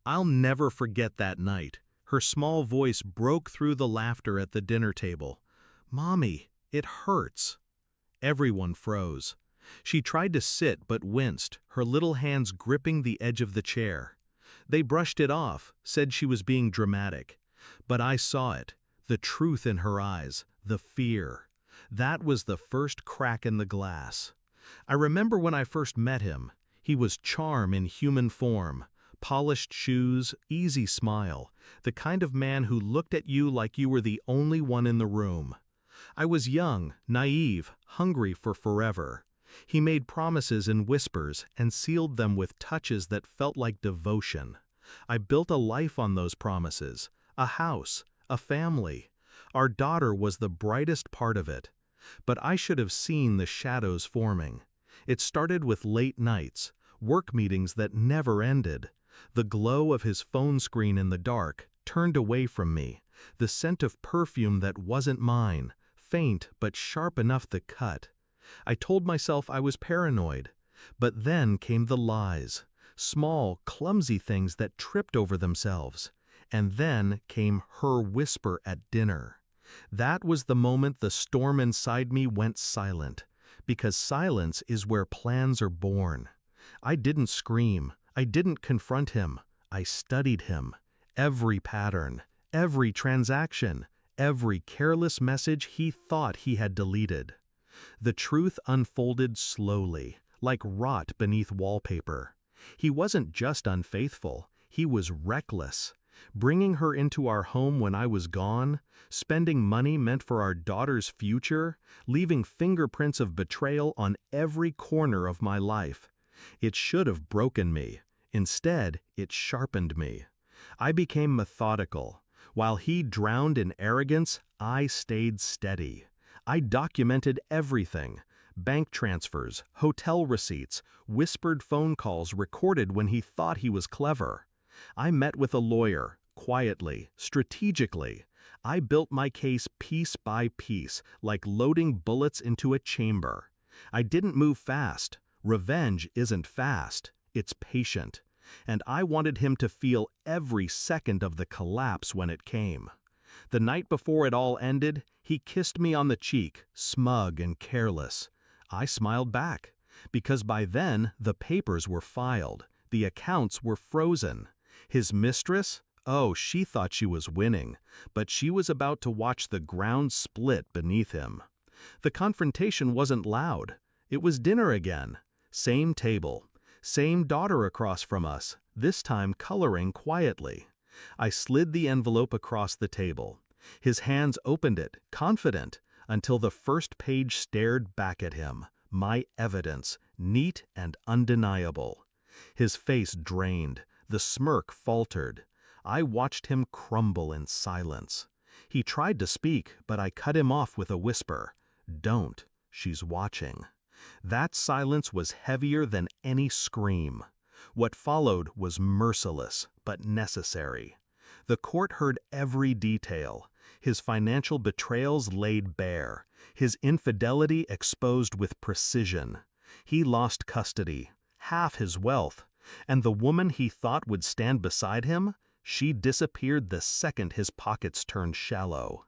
I'll never forget that night. Her small voice broke through the laughter at the dinner table. "Mommy, it hurts." Everyone froze. She tried to sit but winced, her little hands gripping the edge of the chair. They brushed it off, said she was being dramatic. But I saw it, the truth in her eyes, the fear. That was the first crack in the glass. I remember when I first met him. He was charm in human form, polished shoes, easy smile, the kind of man who looked at you like you were the only one in the room. I was young, naive, hungry for forever. He made promises in whispers and sealed them with touches that felt like devotion. I built a life on those promises, a house, a family. Our daughter was the brightest part of it. But I should have seen the shadows forming. It started with late nights, work meetings that never ended, the glow of his phone screen in the dark, turned away from me, the scent of perfume that wasn't mine, faint but sharp enough to cut. I told myself I was paranoid. But then came the lies, small, clumsy things that tripped over themselves. And then came her whisper at dinner. That was the moment the storm inside me went silent, because silence is where plans are born. I didn't scream. I didn't confront him. I studied him. Every pattern, every transaction, every careless message he thought he had deleted. The truth unfolded slowly, like rot beneath wallpaper. He wasn't just unfaithful, he was reckless. Bringing her into our home when I was gone, spending money meant for our daughter's future, leaving fingerprints of betrayal on every corner of my life. It should have broken me. Instead, it sharpened me. I became methodical. While he drowned in arrogance, I stayed steady. I documented everything: bank transfers, hotel receipts, whispered phone calls recorded when he thought he was clever. I met with a lawyer, quietly, strategically. I built my case piece by piece, like loading bullets into a chamber. I didn't move fast. Revenge isn't fast, it's patient. And I wanted him to feel every second of the collapse when it came. The night before it all ended, he kissed me on the cheek, smug and careless. I smiled back, because by then the papers were filed, the accounts were frozen. His mistress? Oh, she thought she was winning, but she was about to watch the ground split beneath him. The confrontation wasn't loud. It was dinner again. Same table. Same daughter across from us, this time coloring quietly. I slid the envelope across the table. His hands opened it, confident, until the first page stared back at him, my evidence, neat and undeniable. His face drained, the smirk faltered. I watched him crumble in silence. He tried to speak, but I cut him off with a whisper. "Don't, she's watching." That silence was heavier than any scream. What followed was merciless, but necessary. The court heard every detail, his financial betrayals laid bare, his infidelity exposed with precision. He lost custody, half his wealth, and the woman he thought would stand beside him, she disappeared the second his pockets turned shallow.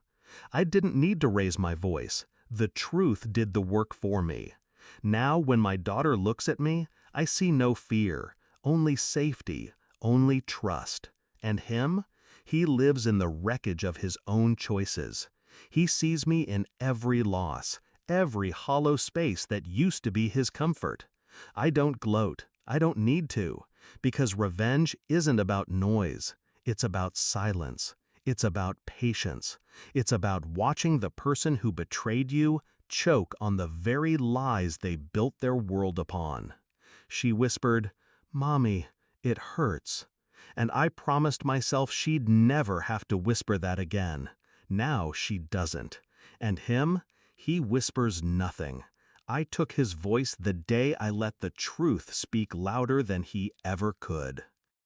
I didn't need to raise my voice. The truth did the work for me. Now, when my daughter looks at me, I see no fear, only safety, only trust. And him? He lives in the wreckage of his own choices. He sees me in every loss, every hollow space that used to be his comfort. I don't gloat. I don't need to, because revenge isn't about noise. It's about silence. It's about patience. It's about watching the person who betrayed you choke on the very lies they built their world upon. She whispered, "Mommy, it hurts." And I promised myself she'd never have to whisper that again. Now she doesn't. And him? He whispers nothing. I took his voice the day I let the truth speak louder than he ever could.